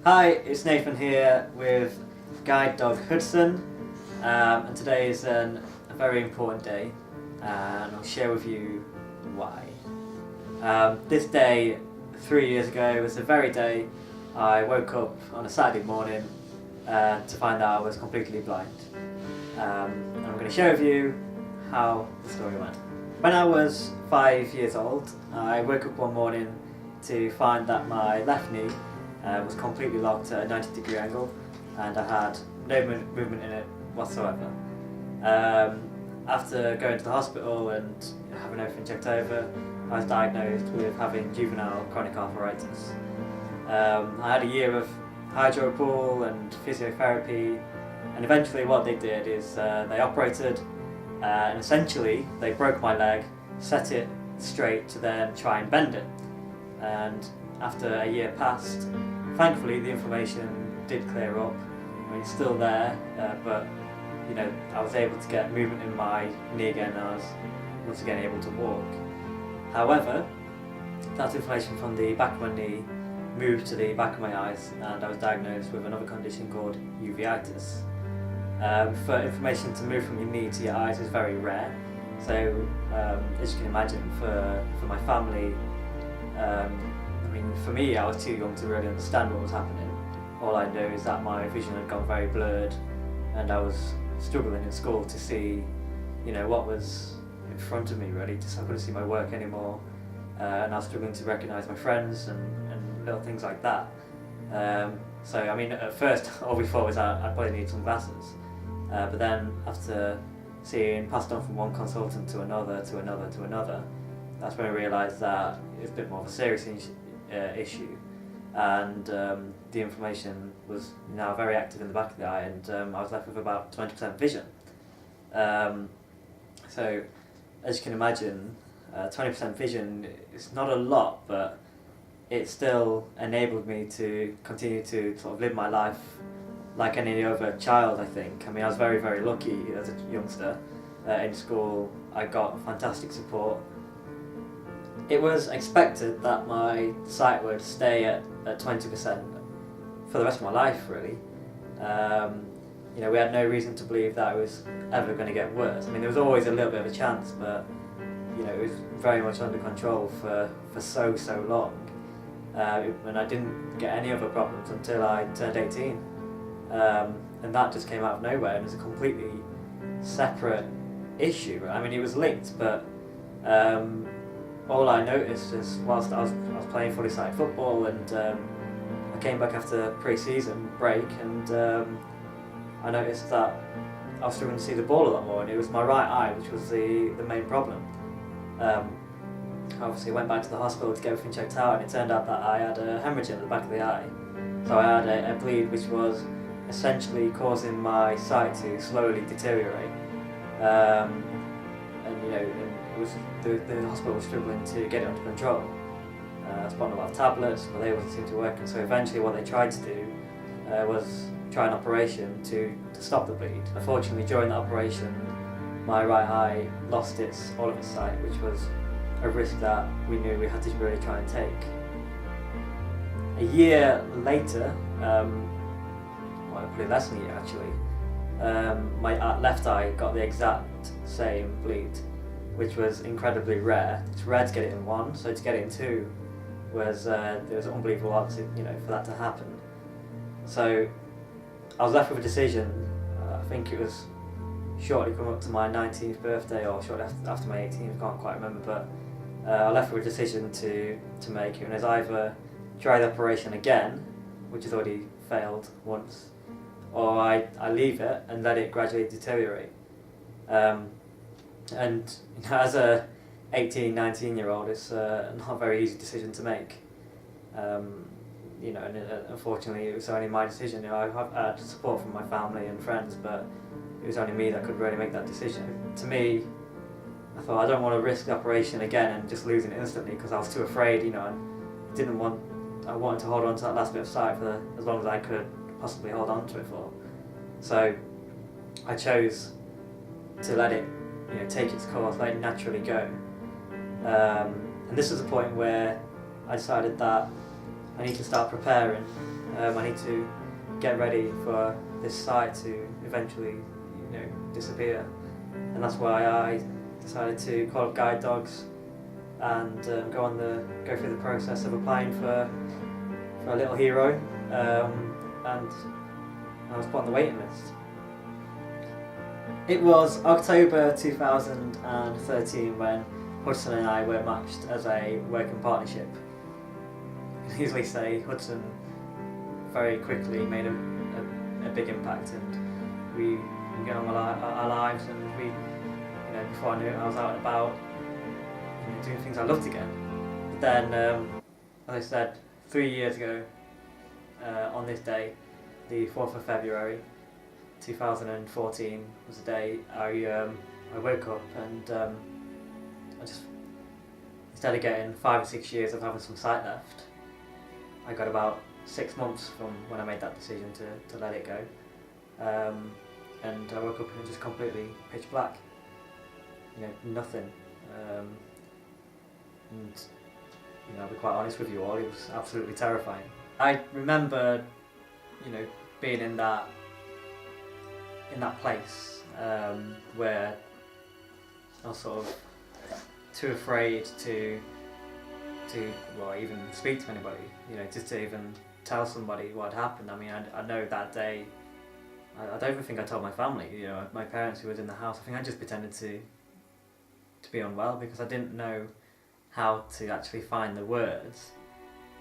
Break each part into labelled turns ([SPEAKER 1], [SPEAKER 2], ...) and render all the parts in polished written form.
[SPEAKER 1] Hi, it's Nathan here with guide dog Hudson, and today is a very important day, and I'll share with you why. This day, 3 years ago, was the very day I woke up on a Saturday morning to find out I was completely blind. And I'm going to share with you how the story went. When I was 5 years old, I woke up one morning to find that my left knee was completely locked at a 90-degree angle, and I had no movement in it whatsoever. After going to the hospital and having everything checked over, I was diagnosed with having juvenile chronic arthritis. I had a year of hydro pool and physiotherapy, and eventually what they did is they operated, and essentially they broke my leg, set it straight to then try and bend it. And after a year passed, thankfully the inflammation did clear up. I mean, it's still there, but I was able to get movement in my knee again, and I was once again able to walk. However, that inflammation from the back of my knee moved to the back of my eyes, and I was diagnosed with another condition called uveitis. For inflammation to move from your knee to your eyes is very rare, so as you can imagine, for my family, for me, I was too young to really understand what was happening. All I know is that my vision had gone very blurred, and I was struggling in school to see, what was in front of me really. I couldn't see my work anymore, and I was struggling to recognise my friends and little things like that. At first, all we thought was I probably need some glasses, but then after seeing passed on from one consultant to another, that's when I realised that it's a bit more of a serious issue, and the inflammation was now very active in the back of the eye, and I was left with about 20% vision. So as you can imagine, 20% vision is not a lot, but it still enabled me to continue to sort of live my life like any other child, I think. I was very, very lucky as a youngster. In school, I got fantastic support. It was expected that my sight would stay at 20% for the rest of my life, really. We had no reason to believe that it was ever going to get worse. There was always a little bit of a chance, but it was very much under control for so long. And I didn't get any other problems until I turned 18. And that just came out of nowhere, and it was a completely separate issue. It was linked, but all I noticed is whilst I was playing fully sighted football, and I came back after pre-season break, and I noticed that I was struggling to see the ball a lot more, and it was my right eye which was the main problem. Obviously I went back to the hospital to get everything checked out, and it turned out that I had a hemorrhage in the back of the eye. So I had a bleed which was essentially causing my sight to slowly deteriorate. The hospital was struggling to get it under control. I was put on a lot of tablets, but they wasn't seem to work, and so eventually what they tried to do was try an operation to stop the bleed. Unfortunately, during the operation, my right eye lost all of its sight, which was a risk that we knew we had to really try and take. A year later, probably less than a year actually, my left eye got the exact same bleed, which was incredibly rare. It's rare to get it in one, so to get it in two was unbelievable odds, for that to happen. So I was left with a decision. I think it was shortly coming up to my 19th birthday, or shortly after my 18th, I can't quite remember, but I left with a decision to make, and it's either try the operation again, which has already failed once, or I leave it and let it gradually deteriorate. And as a 18, 19-year-old, it's not a very easy decision to make. And unfortunately, it was only my decision. I had support from my family and friends, but it was only me that could really make that decision. To me, I thought I don't want to risk the operation again and just losing it instantly, because I was too afraid. I wanted to hold on to that last bit of sight for as long as I could possibly hold on to it for. So I chose to let it take its course, let it naturally go. And this was a point where I decided that I need to start preparing I need to get ready for this site to eventually, disappear. And that's why I decided to call up guide dogs and go through the process of applying for a little hero, and I was put on the waiting list. It was October 2013 when Hudson and I were matched as a working partnership. You can easily say Hudson very quickly made a big impact, and we get on with our lives, and we, before I knew it, I was out and about, doing things I loved again. But then, as I said, 3 years ago, on this day, the 4th of February 2014 was the day I woke up, and I just, instead of getting 5 or 6 years of having some sight left, I got about 6 months from when I made that decision to let it go. And I woke up and it was just completely pitch black. Nothing. And I'll be quite honest with you all, it was absolutely terrifying. I remember, being in that place where I was sort of too afraid to even speak to anybody, just to even tell somebody what had happened. I mean, I know that day, I don't even think I told my family, my parents who was in the house. I think I just pretended to be unwell because I didn't know how to actually find the words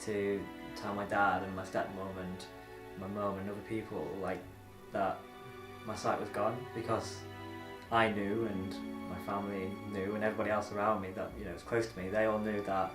[SPEAKER 1] to tell my dad and my stepmom and my mum and other people that my sight was gone, because I knew, and my family knew, and everybody else around me that was close to me, they all knew that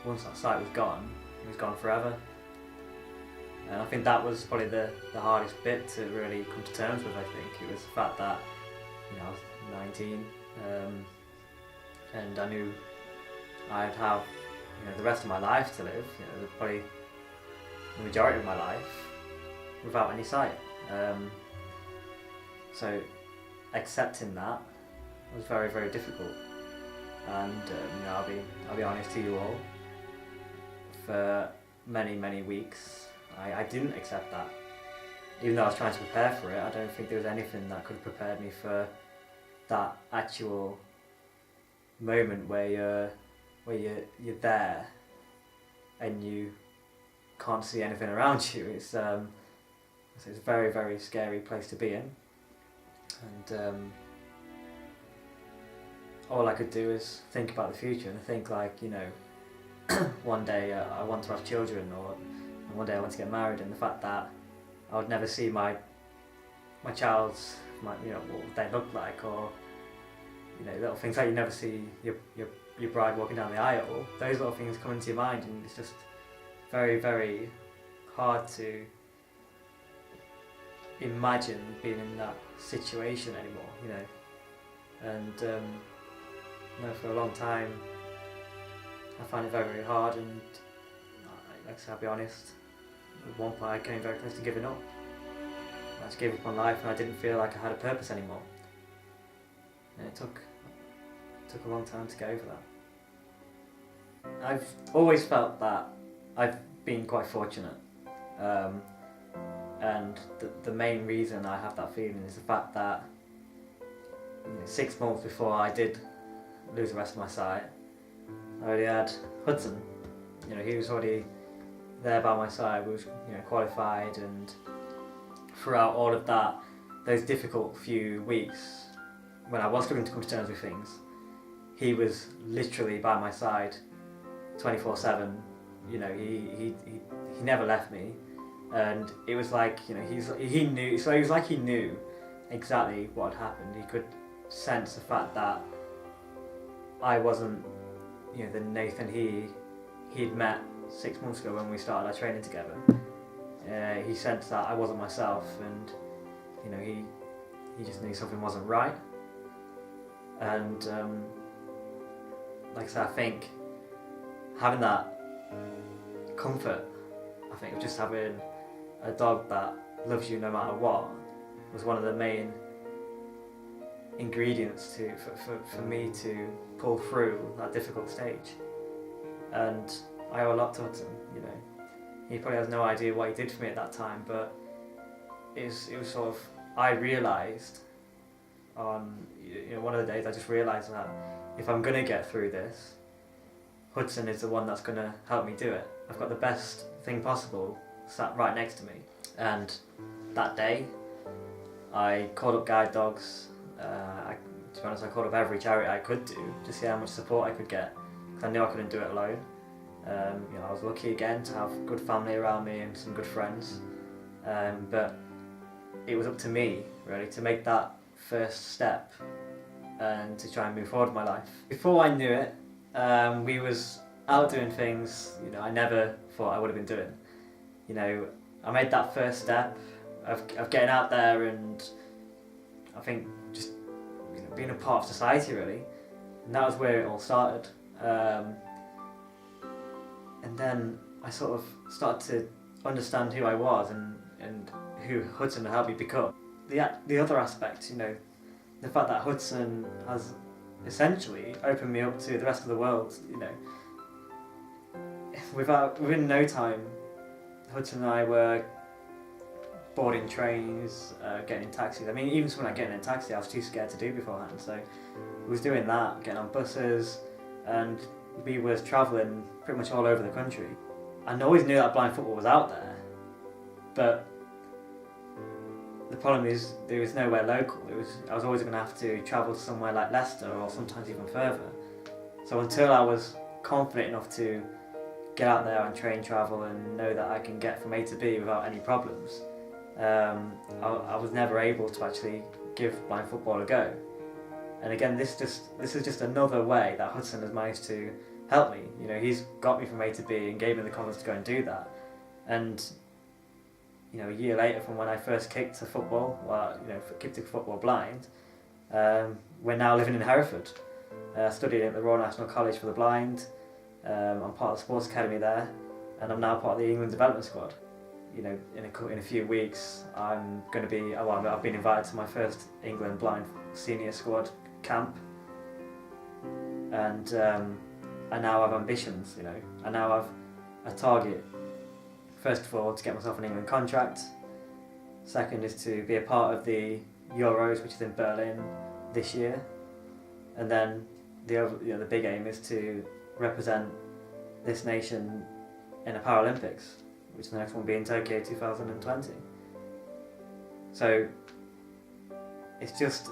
[SPEAKER 1] once that sight was gone, it was gone forever. And I think that was probably the hardest bit to really come to terms with. I think it was the fact that I was 19, and I knew I'd have the rest of my life to live, probably the majority of my life without any sight. So accepting that was very, very difficult. And I'll be honest to you all, for many, many weeks I didn't accept that. Even though I was trying to prepare for it, I don't think there was anything that could have prepared me for that actual moment where you're there and you can't see anything around you. It's a very, very scary place to be in, and all I could do is think about the future and think one day I want to have children, or one day I want to get married, and the fact that I would never see my child's what they look like, or little things like you never see your bride walking down the aisle. Those little things come into your mind, and it's just very, very hard to imagine being in that situation anymore. And for a long time I find it very, very hard, and like I said, I'll be honest, at one point I came very close to giving up. I just gave up on life, and I didn't feel like I had a purpose anymore. And it took a long time to get over that. I've always felt that I've been quite fortunate, and the main reason I have that feeling is the fact that 6 months before I did lose the rest of my sight, I already had Hudson. He was already there by my side. We was qualified, and throughout all of that, those difficult few weeks when I was struggling to come to terms with things, he was literally by my side 24/7. He never left me, and it was like he knew. So it was like he knew exactly what had happened. He could sense the fact that I wasn't the Nathan he'd met 6 months ago when we started our training together. He sensed that I wasn't myself, and he just knew something wasn't right. And like I said, I think having that comfort, I think of just having a dog that loves you no matter what, was one of the main ingredients for me to pull through that difficult stage. And I owe a lot to Hudson. He probably has no idea what he did for me at that time, but it was sort of, I realised on one of the days I just realised that if I'm going to get through this, Hudson is the one that's going to help me do it. I've got the best thing possible sat right next to me. And that day, I called up guide dogs. To be honest, I called up every charity I could do to see how much support I could get, because I knew I couldn't do it alone. I was lucky again to have good family around me and some good friends. But it was up to me, really, to make that first step and to try and move forward in my life. Before I knew it, we was out doing things I never thought I would have been doing. I made that first step of getting out there, and I think just being a part of society, really, and that was where it all started. And then I sort of started to understand who I was and who Hudson had helped me become. The other aspect, the fact that Hudson has essentially opened me up to the rest of the world. Within no time, Hudson and I were boarding trains, getting in taxis. I mean, even something like getting in a taxi I was too scared to do beforehand, so we was doing that, getting on buses, and we was travelling pretty much all over the country. I always knew that blind football was out there, but the problem is there was nowhere local. I was always going to have to travel to somewhere like Leicester, or sometimes even further. So until I was confident enough to get out there and train travel and know that I can get from A to B without any problems, I was never able to actually give blind football a go. And again, this is just another way that Hudson has managed to help me. He's got me from A to B and gave me the confidence to go and do that. And a year later, from when I first kicked a football, kicked a football blind, we're now living in Hereford, studying at the Royal National College for the Blind. I'm part of the sports academy there, and I'm now part of the England development squad. In a few weeks, I'm going to be. I've been invited to my first England blind senior squad camp, and I now have ambitions. I now have a target. First of all, to get myself an England contract. Second is to be a part of the Euros, which is in Berlin this year, and then the big aim is to represent this nation in the Paralympics, which the next one will be in Tokyo 2020. So it's just,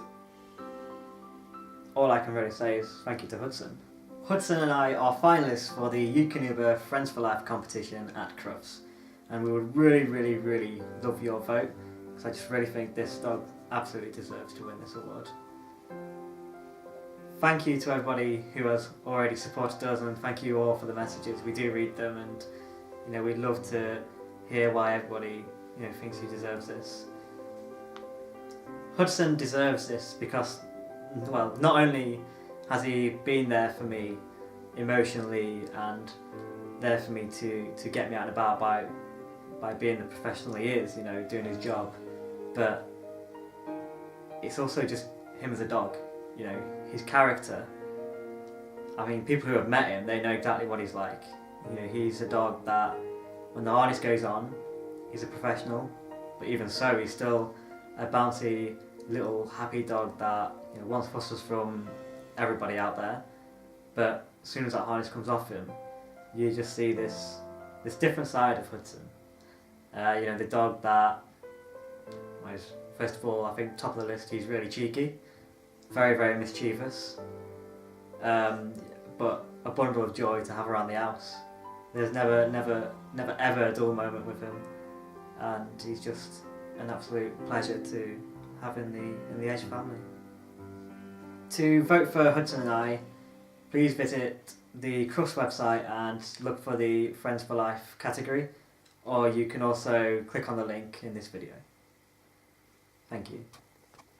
[SPEAKER 1] all I can really say is thank you to Hudson. Hudson and I are finalists for the Eukanuba Friends For Life competition at Crufts, and we would really, really, really love your vote, because I just really think this dog absolutely deserves to win this award. Thank you to everybody who has already supported us, and thank you all for the messages. We do read them, and we'd love to hear why everybody thinks he deserves this. Hudson deserves this because, not only has he been there for me emotionally and there for me to get me out and about by being the professional he is, doing his job, but it's also just him as a dog. His character. I mean, people who have met him, they know exactly what he's like. He's a dog that, when the harness goes on, he's a professional, but even so, he's still a bouncy, little, happy dog that wants fusses from everybody out there. But as soon as that harness comes off him, you just see this different side of Hudson. The dog that, first of all, I think top of the list, he's really cheeky. Very, very mischievous, but a bundle of joy to have around the house. There's never ever a dull moment with him, and he's just an absolute pleasure to have in the Edge family. To vote for Hudson and I, please visit the Crufts website and look for the Friends for Life category, or you can also click on the link in this video. Thank you.